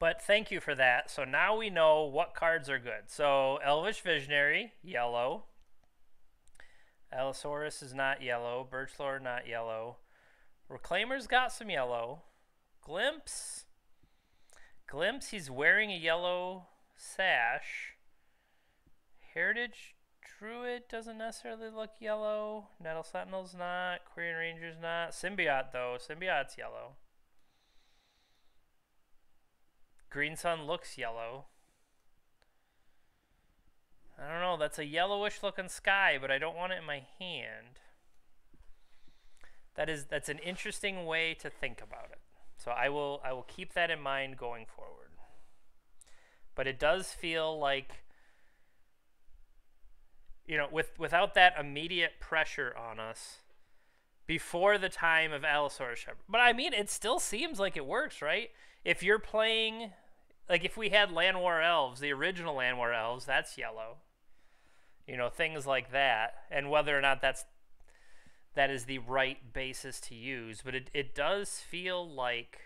But thank you for that. So now we know what cards are good. So Elvish Visionary, yellow. Allosaurus is not yellow. Birchlord, not yellow. Reclaimer's got some yellow. Glimpse. Glimpse, he's wearing a yellow sash. Heritage Druid doesn't necessarily look yellow. Nettle Sentinel's not. Quarian Ranger's not. Symbiote, though. Symbiote's yellow. Green Sun looks yellow. I don't know. That's a yellowish looking sky, but I don't want it in my hand. That's an interesting way to think about it. So I will keep that in mind going forward. But it does feel like, you know, without that immediate pressure on us before the time of Allosaurus Shepherd. But I mean, it still seems like it works, right? If you're playing, like if we had Land War Elves, the original Land War Elves, that's yellow. You know, things like that. And whether or not that is the right basis to use. But it does feel like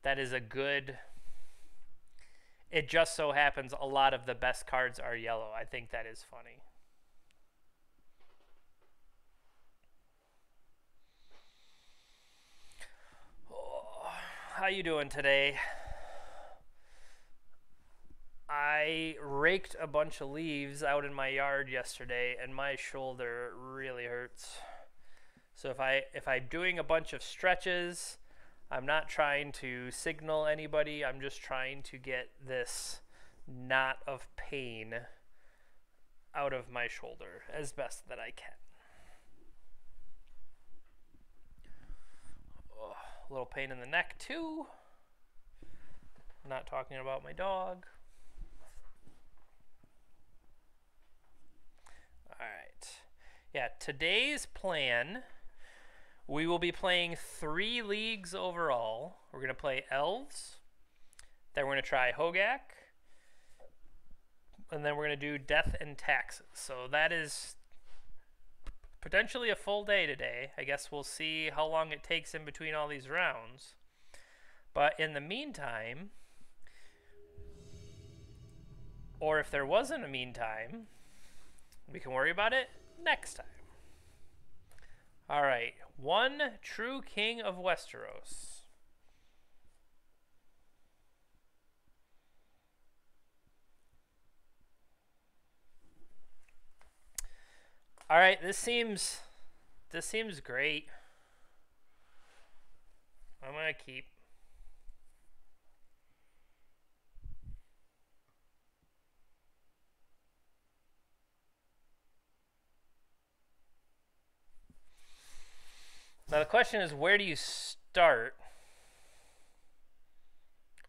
that is a good... It just so happens a lot of the best cards are yellow. I think that is funny. Oh, how you doing today? I raked a bunch of leaves out in my yard yesterday, and my shoulder really hurts. So if I'm doing a bunch of stretches, I'm not trying to signal anybody. I'm just trying to get this knot of pain out of my shoulder as best that I can. Oh, a little pain in the neck too. I'm not talking about my dog. All right. Yeah, today's plan, we will be playing 3 leagues overall. We're going to play Elves, then we're going to try Hogak, and then we're going to do Death and Taxes. So that is potentially a full day today. I guess we'll see how long it takes in between all these rounds. But in the meantime, or if there wasn't a meantime, we can worry about it next time. All right, one true king of Westeros. All right, this seems great. I'm gonna keep. Now the question is, where do you start?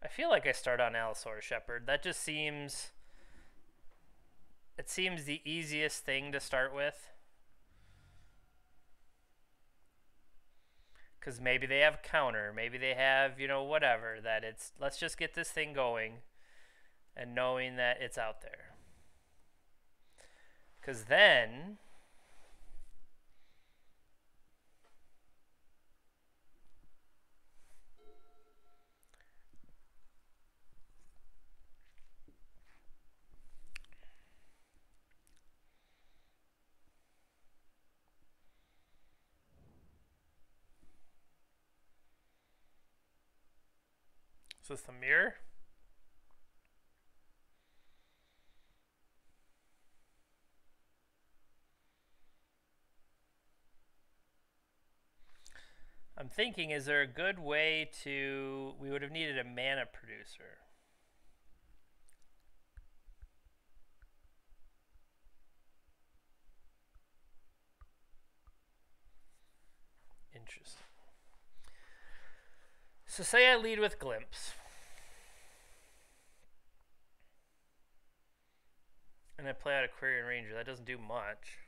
I feel like I start on Allosaurus Shepherd. That just seems... It seems the easiest thing to start with. Because maybe they have counter. Maybe they have, you know, whatever. That it's... Let's just get this thing going. And knowing that it's out there. Because then... Is this the mirror? I'm thinking, is there a good way to... We would have needed a mana producer. Interesting. So say I lead with Glimpse. And I play out Quarian Ranger. That doesn't do much.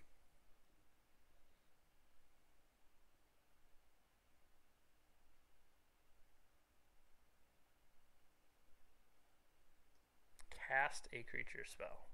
Cast a creature spell.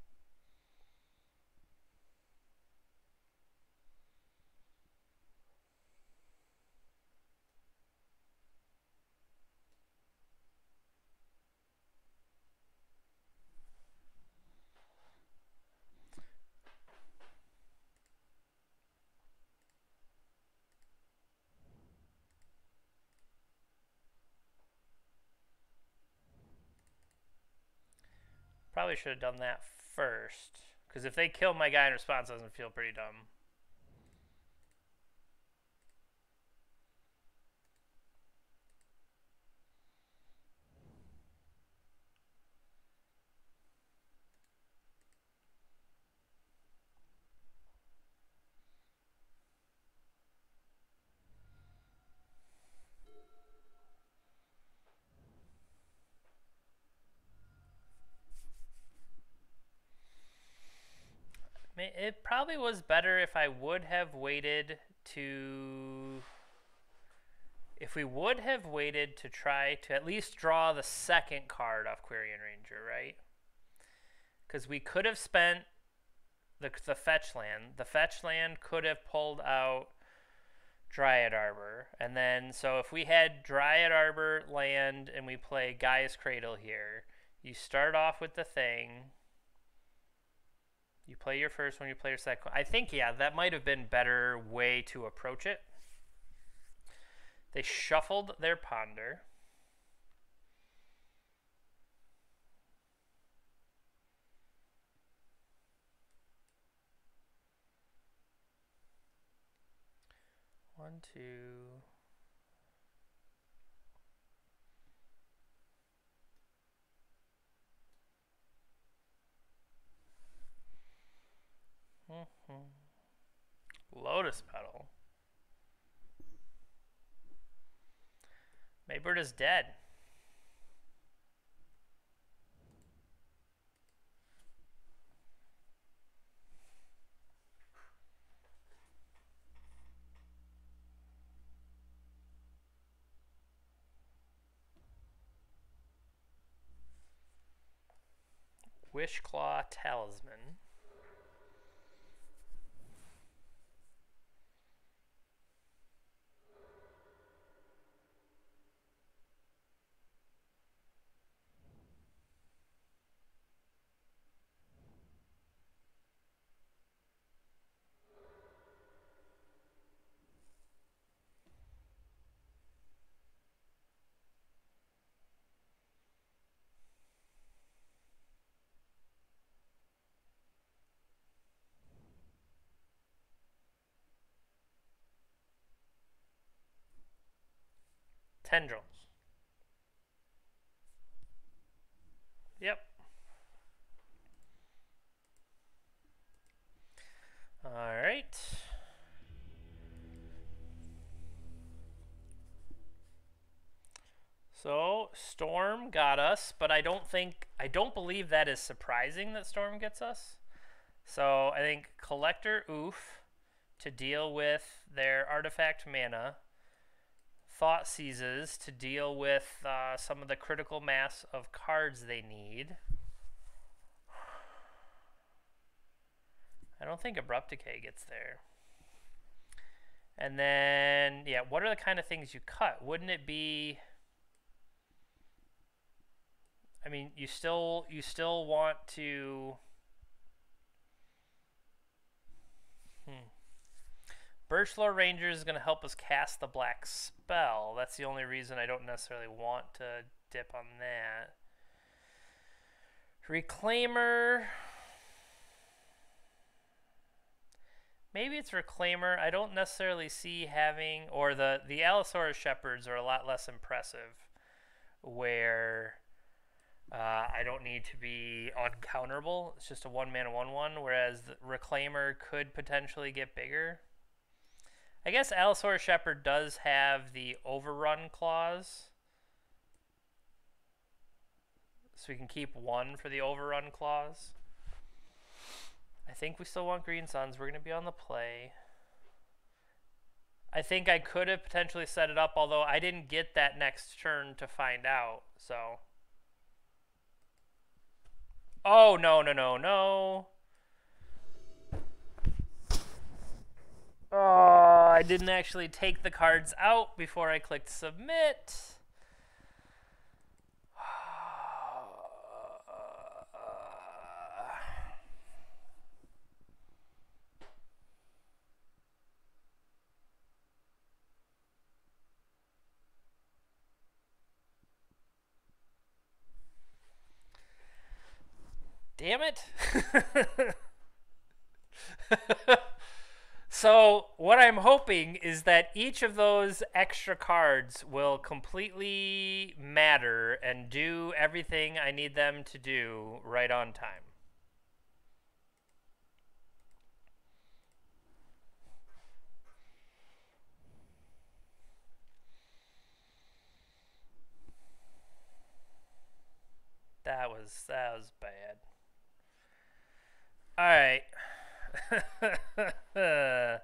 Probably should have done that first. Because if they kill my guy in response, it doesn't feel pretty dumb. It probably was better if I would have waited to... If we would have waited to try to at least draw the second card off Quirion Ranger, right? Because we could have spent the fetch land. The fetch land could have pulled out Dryad Arbor. And then, so if we had Dryad Arbor land and we play Gaia's Cradle here, you start off with the thing. You play your first one, you play your second one. I think, yeah, that might have been better way to approach it. They shuffled their Ponder. One, two. Lotus Petal. Maybird is dead. Wishclaw Talisman. Tendrils. Yep. All right. So Storm got us, but I don't believe that is surprising that Storm gets us. So I think Collector Oof to deal with their artifact mana. Thought Seizes to deal with some of the critical mass of cards they need. I don't think Abrupt Decay gets there. And then, yeah, what are the kind of things you cut? Wouldn't it be... I mean, you still want to... Birchlore Ranger is going to help us cast the black spell. That's the only reason I don't necessarily want to dip on that. Reclaimer. Maybe it's Reclaimer. I don't necessarily see having... Or the Allosaurus Shepherds are a lot less impressive. Where... I don't need to be uncounterable. It's just a 1-mana 1/1, whereas the Reclaimer could potentially get bigger. I guess Allosaurus Shepherd does have the Overrun clause. So we can keep 1 for the Overrun clause. I think we still want Green Suns. We're going to be on the play. I think I could have potentially set it up, although I didn't get that next turn to find out, so... Oh, no, no, no, no. Oh, I didn't actually take the cards out before I clicked submit. Damn it. So, what I'm hoping is that each of those extra cards will completely matter and do everything I need them to do right on time. That was bad. All right. uh,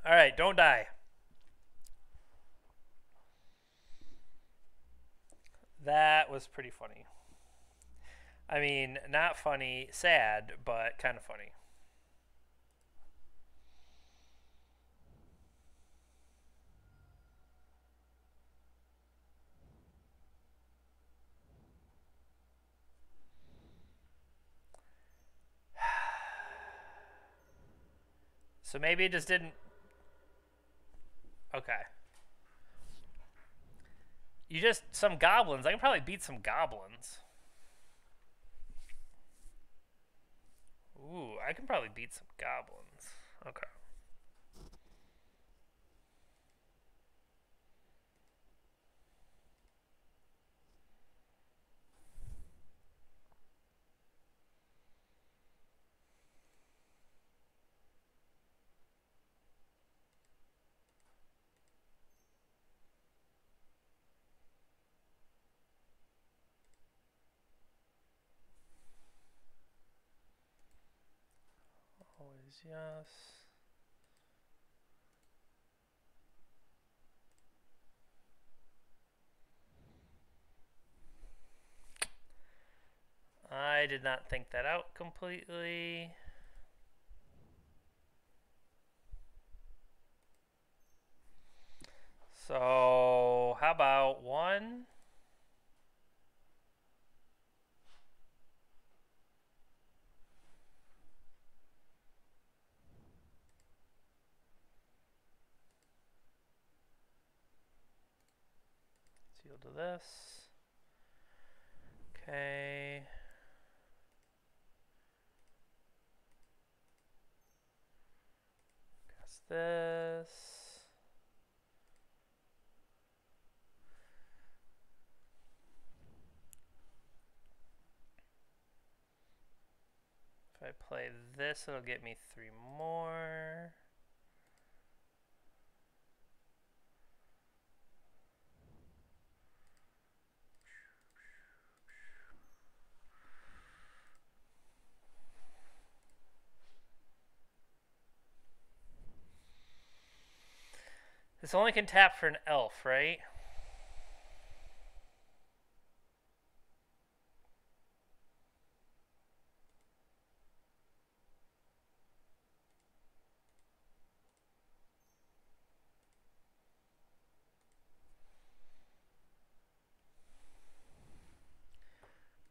all right, don't die. That was pretty funny. I mean, not funny, sad, but kind of funny. So maybe it just didn't. Okay. You just. Some goblins. I can probably beat some goblins. Ooh, I can probably beat some goblins. Okay. Always yes. I did not think that out completely. So, how about one? Seal to this. Okay. Cast this. If I play this, it'll get me 3 more. This only can tap for an elf, right?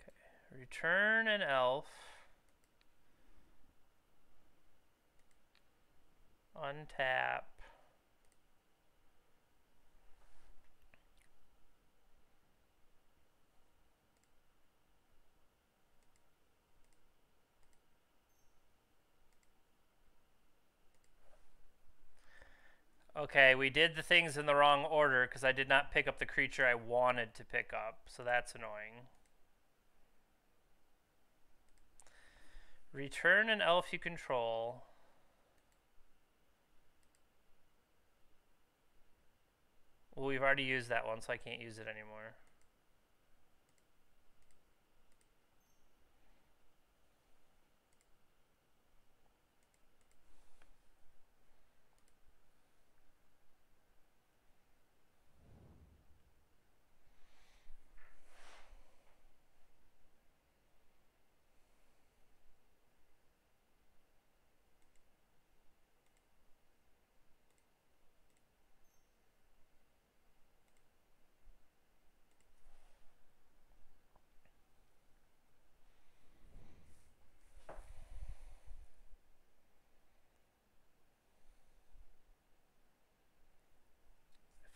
Okay. Return an elf. Untap. Okay, we did the things in the wrong order because I did not pick up the creature I wanted to pick up, so that's annoying. Return an elf you control. Well, we've already used that one, so I can't use it anymore.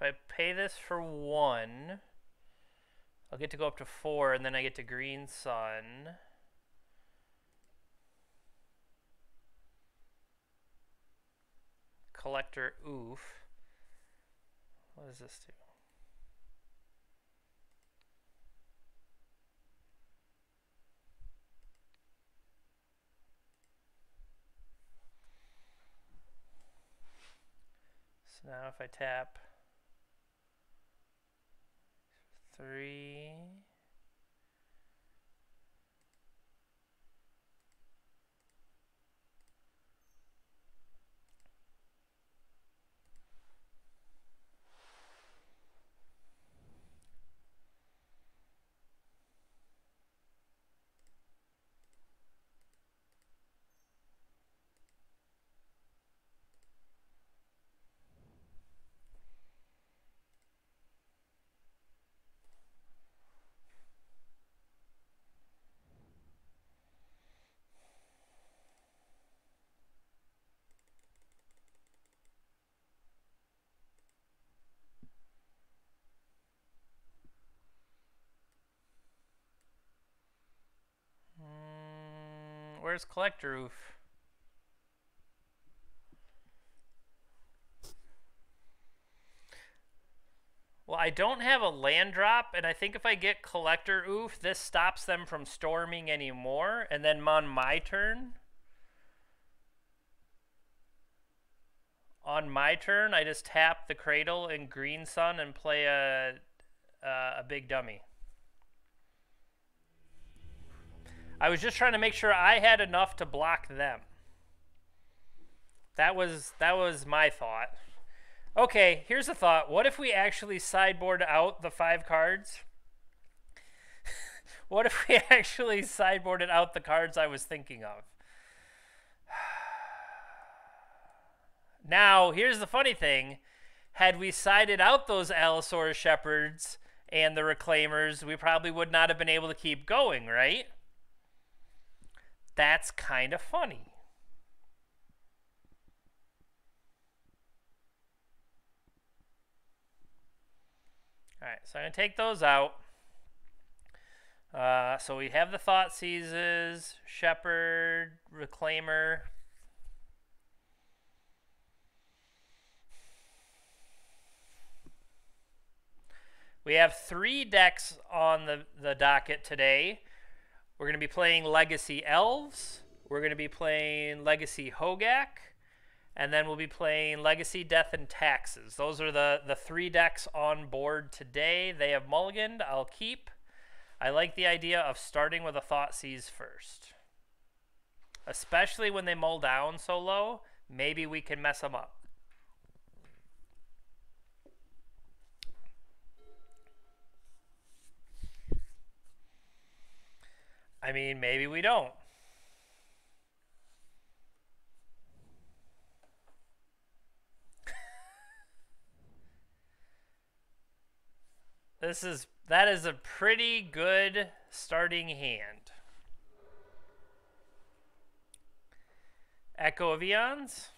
I pay this for 1, I'll get to go up to 4, and then I get to Green Sun. Collector, oof. What does this do? So now if I tap 3, where's Collector Roof? Well, I don't have a land drop, and I think if I get Collector Oof, this stops them from storming anymore. And then on my turn, I just tap the Cradle and Green Sun and play a big dummy. I was just trying to make sure I had enough to block them. That was my thought. Okay, here's a thought. What if we actually sideboard out the 5 cards? What if we actually sideboarded out the cards I was thinking of? Now, here's the funny thing. Had we sided out those Allosaurus Shepherds and the Reclaimers, we probably would not have been able to keep going, right? That's kind of funny. All right, so I'm going to take those out. So we have the Thoughtseizes, Shepherd, Reclaimer. We have 3 decks on the docket today. We're going to be playing Legacy Elves. We're going to be playing Legacy Hogak. And then we'll be playing Legacy Death and Taxes. Those are the 3 decks on board today. They have mulliganed. I'll keep. I like the idea of starting with a Thoughtseize first. Especially when they mull down so low, maybe we can mess them up. I mean, maybe we don't. That is a pretty good starting hand. Echo of Eons.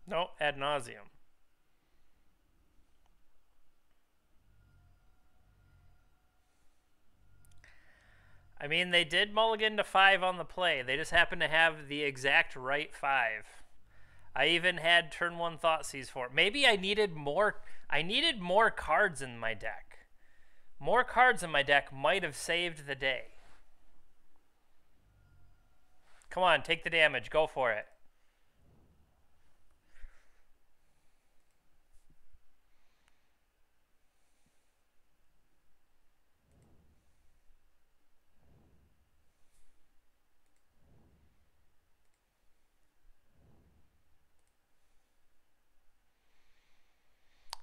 No, Ad Nauseam. I mean, they did mulligan to 5 on the play. They just happened to have the exact right 5. I even had turn 1 Thoughtseize for it. Maybe I needed more cards in my deck. More cards in my deck might have saved the day. Come on, take the damage. Go for it.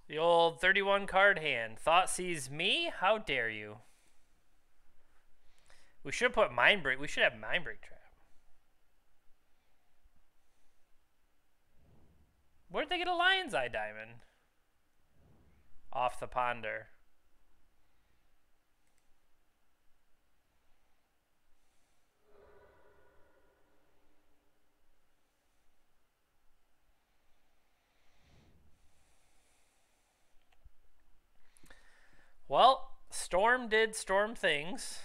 The old 31 card hand. Thoughtseize me? How dare you? We should put Mindbreak. We should have Mindbreak Trap. Where'd they get a Lion's Eye Diamond? Off the Ponder. Well, Storm did Storm things,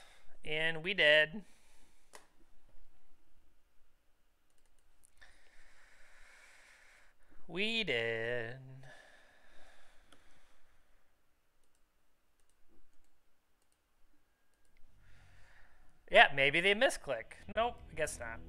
and we did. We did. Yeah, maybe they misclick. Nope, I guess not.